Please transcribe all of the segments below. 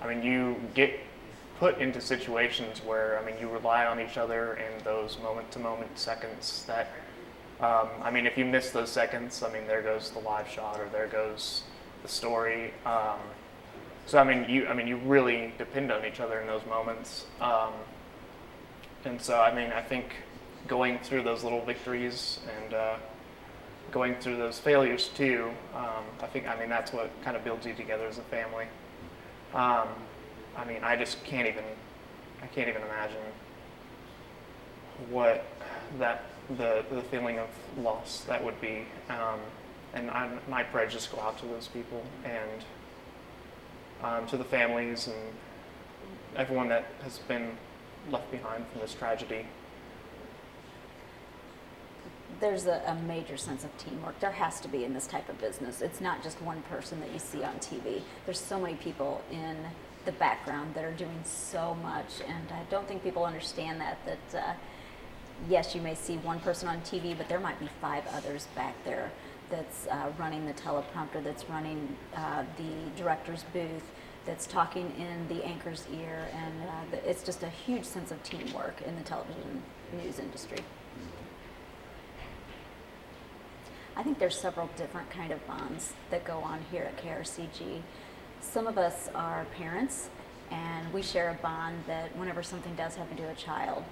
I mean, you get put into situations where, I mean, you rely on each other in those moment-to-moment seconds that, I mean, if you miss those seconds, I mean, there goes the live shot or there goes the story. So I mean, you really depend on each other in those moments. And so, I mean, I think going through those little victories and going through those failures too, I mean, that's what kind of builds you together as a family. I mean, I just can't even imagine what the feeling of loss that would be. And my prayers just go out to those people and to the families and everyone that has been left behind from this tragedy. There's a major sense of teamwork. There has to be in this type of business. It's not just one person that you see on TV. There's so many people in the background that are doing so much, and I don't think people understand that yes, you may see one person on TV, but there might be 5 others back there that's running the teleprompter, that's running the director's booth, that's talking in the anchor's ear, and it's just a huge sense of teamwork in the television news industry. I think there's several different kind of bonds that go on here at KRCG. Some of us are parents, and we share a bond that whenever something does happen to a child,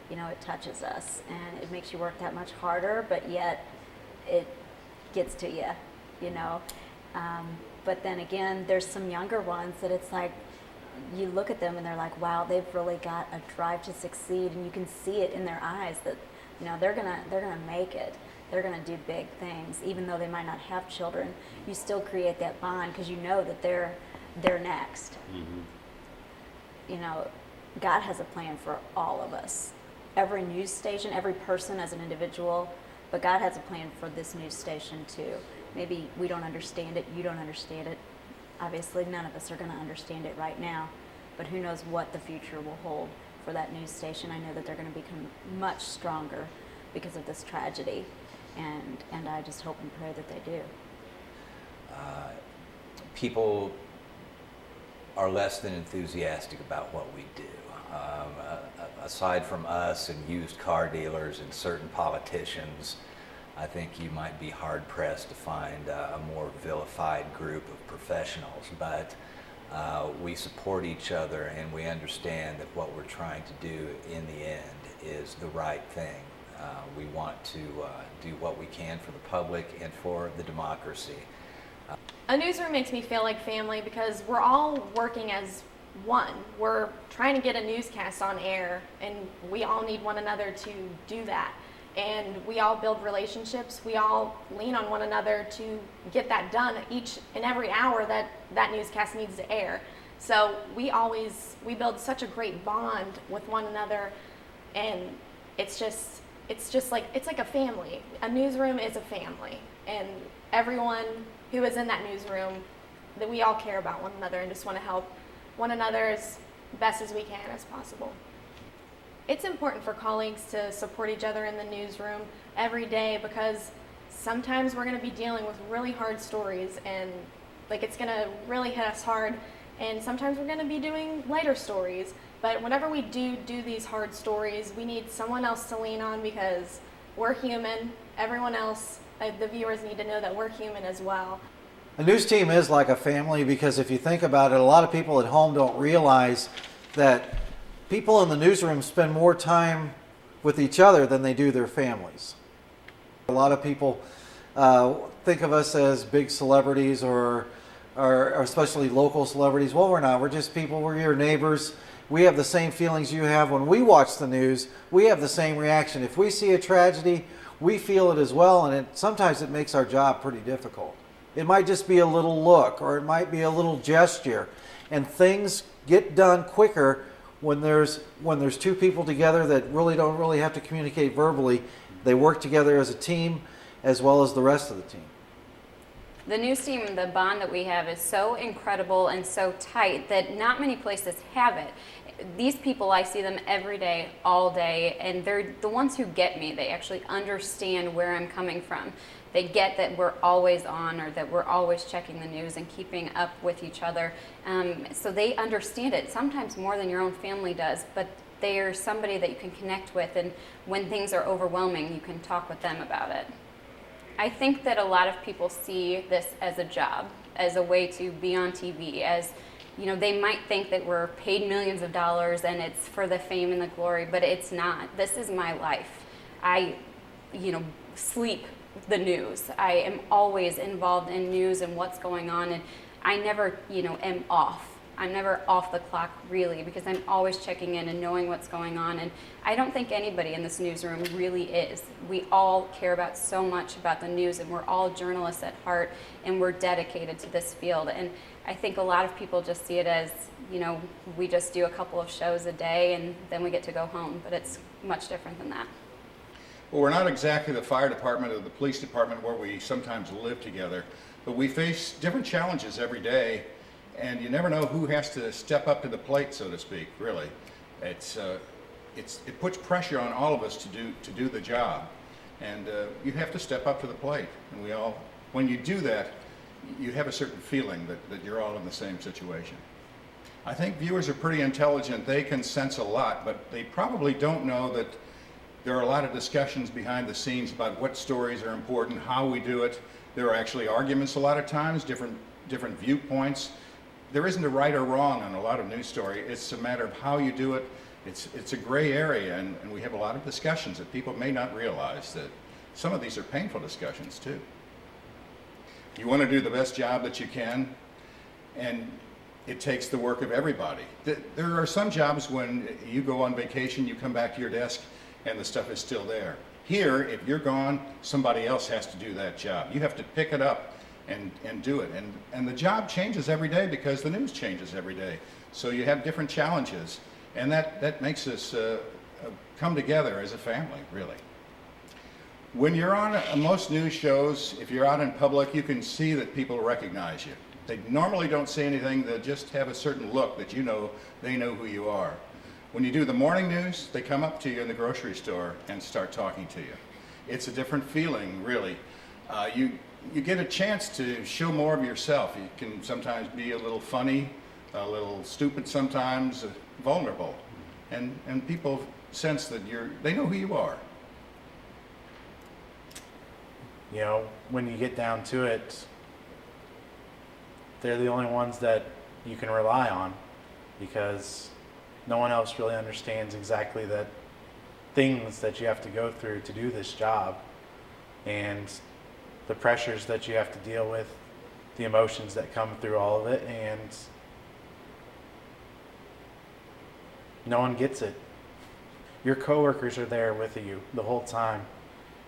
you know, it touches us, and it makes you work that much harder, but yet it gets to you, you know. But then again, there's some younger ones that it's like, you look at them and they're like, wow, they've really got a drive to succeed, and you can see it in their eyes that, you know, they're gonna make it. They're going to do big things, even though they might not have children. You still create that bond because you know that they're next. Mm-hmm. You know, God has a plan for all of us. Every news station, every person as an individual, but God has a plan for this news station too. Maybe we don't understand it, you don't understand it. Obviously, none of us are going to understand it right now, but who knows what the future will hold for that news station. I know that they're going to become much stronger because of this tragedy. And I just hope and pray that they do. People are less than enthusiastic about what we do. Aside from us and used car dealers and certain politicians, I think you might be hard-pressed to find a more vilified group of professionals. But we support each other, and we understand that what we're trying to do in the end is the right thing. We want to do what we can for the public and for the democracy. A newsroom makes me feel like family because we're all working as one. We're trying to get a newscast on air, and we all need one another to do that. And we all build relationships. We all lean on one another to get that done each and every hour that newscast needs to air. So we build such a great bond with one another, and it's like a family. A newsroom is a family, and everyone who is in that newsroom, that we all care about one another and just want to help one another as best as we can as possible. It's important for colleagues to support each other in the newsroom every day because sometimes we're going to be dealing with really hard stories, and like it's going to really hit us hard, and sometimes we're going to be doing lighter stories. But whenever we do these hard stories, we need someone else to lean on because we're human. Everyone else, the viewers need to know that we're human as well. A news team is like a family because if you think about it, a lot of people at home don't realize that people in the newsroom spend more time with each other than they do their families. A lot of people think of us as big celebrities or especially local celebrities. Well, we're not. We're just people. We're your neighbors. We have the same feelings you have. When we watch the news, we have the same reaction. If we see a tragedy, we feel it as well, and sometimes it makes our job pretty difficult. It might just be a little look, or it might be a little gesture, and things get done quicker when there's two people together that don't really have to communicate verbally. They work together as a team as well as the rest of the team. The news team, the bond that we have is so incredible and so tight that not many places have it. These people, I see them every day, all day, and they're the ones who get me. They actually understand where I'm coming from. They get that we're always on, or that we're always checking the news and keeping up with each other. So they understand it, sometimes more than your own family does, but they're somebody that you can connect with, and when things are overwhelming, you can talk with them about it. I think that a lot of people see this as a job, as a way to be on TV, as, you know, they might think that we're paid millions of dollars and it's for the fame and the glory, but it's not. This is my life. I, sleep the news. I am always involved in news and what's going on, and I never, am off. I'm never off the clock, really, because I'm always checking in and knowing what's going on, and I don't think anybody in this newsroom really is. We all care about so much about the news, and we're all journalists at heart, and we're dedicated to this field. And I think a lot of people just see it as, we just do a couple of shows a day and then we get to go home, but it's much different than that. Well, we're not exactly the fire department or the police department where we sometimes live together, but we face different challenges every day, and you never know who has to step up to the plate, so to speak, really. It puts pressure on all of us to do the job, and you have to step up to the plate. And when you do that, you have a certain feeling that you're all in the same situation. I think viewers are pretty intelligent. They can sense a lot, but they probably don't know that there are a lot of discussions behind the scenes about what stories are important, how we do it. There are actually arguments a lot of times, different viewpoints. There isn't a right or wrong on a lot of news story. It's a matter of how you do it. It's a gray area, and we have a lot of discussions that people may not realize that some of these are painful discussions too. You want to do the best job that you can, and it takes the work of everybody. There are some jobs when you go on vacation, you come back to your desk, and the stuff is still there. Here, if you're gone, somebody else has to do that job. You have to pick it up and do it. And the job changes every day because the news changes every day. So you have different challenges, and that makes us come together as a family, really. When you're on most news shows, if you're out in public, you can see that people recognize you. They normally don't say anything, they just have a certain look that they know who you are. When you do the morning news, they come up to you in the grocery store and start talking to you. It's a different feeling, really. You get a chance to show more of yourself. You can sometimes be a little funny, a little stupid sometimes, vulnerable. And people sense that they know who you are. When you get down to it, they're the only ones that you can rely on, because no one else really understands exactly the things that you have to go through to do this job, and the pressures that you have to deal with, the emotions that come through all of it, and no one gets it. Your coworkers are there with you the whole time,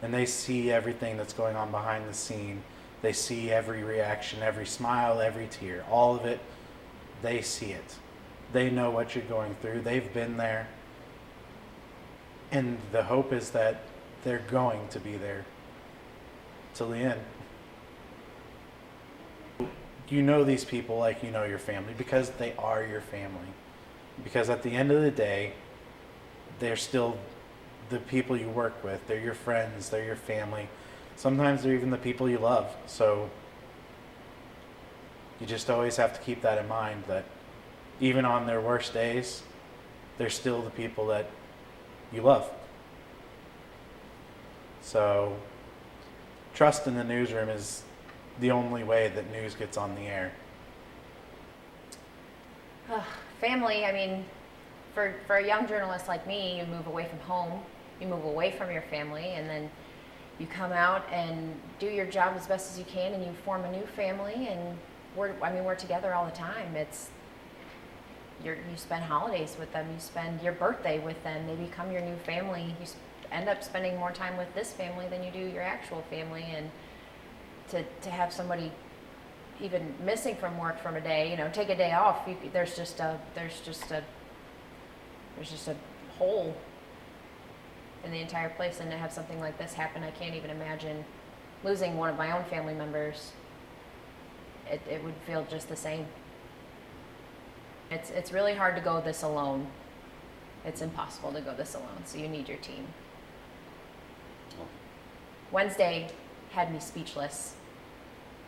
and they see everything that's going on behind the scene. They see every reaction, every smile, every tear, all of it. They see it. They know what you're going through. They've been there. And the hope is that they're going to be there till the end. You know these people like you know your family, because they are your family. Because at the end of the day, they're still the people you work with. They're your friends, they're your family. Sometimes they're even the people you love. So you just always have to keep that in mind, that even on their worst days, they're still the people that you love. So trust in the newsroom is the only way that news gets on the air. Family, I mean, for a young journalist like me, you move away from home, you move away from your family, and then you come out and do your job as best as you can, and you form a new family, and we're together all the time. You spend holidays with them, you spend your birthday with them, they become your new family. You end up spending more time with this family than you do your actual family, and to have somebody even missing from work from a day, take a day off, there's just a hole in the entire place. And to have something like this happen, I can't even imagine losing one of my own family members. It would feel just the same. It's really hard to go this alone. It's impossible to go this alone, so you need your team. Wednesday had me speechless.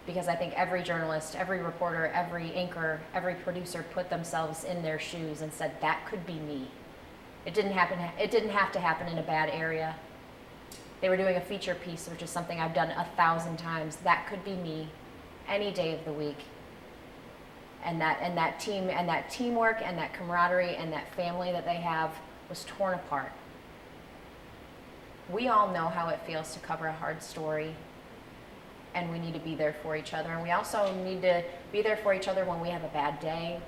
Because I think every journalist, every reporter, every anchor, every producer put themselves in their shoes and said, that could be me. It didn't have to happen in a bad area. They were doing a feature piece, which is something I've done 1,000 times. That could be me any day of the week. And that teamwork and that camaraderie and that family that they have was torn apart. We all know how it feels to cover a hard story, and we need to be there for each other. And we also need to be there for each other when we have a bad day.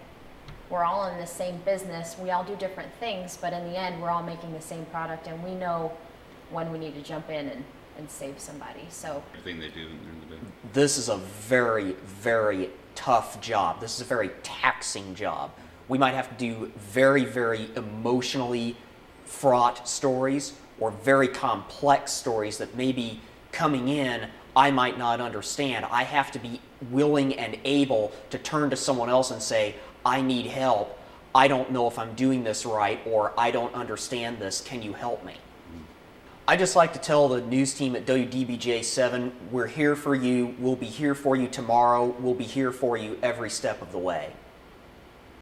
We're all in the same business. We all do different things, but in the end, we're all making the same product, and we know when we need to jump in and save somebody. So Everything they do during the day. This is a very, very tough job. This is a very taxing job. We might have to do very, very emotionally fraught stories or very complex stories that maybe coming in I might not understand. I have to be willing and able to turn to someone else and say, I need help. I don't know if I'm doing this right, or I don't understand this. Can you help me? I just like to tell the news team at WDBJ7, we're here for you. We'll be here for you tomorrow. We'll be here for you every step of the way.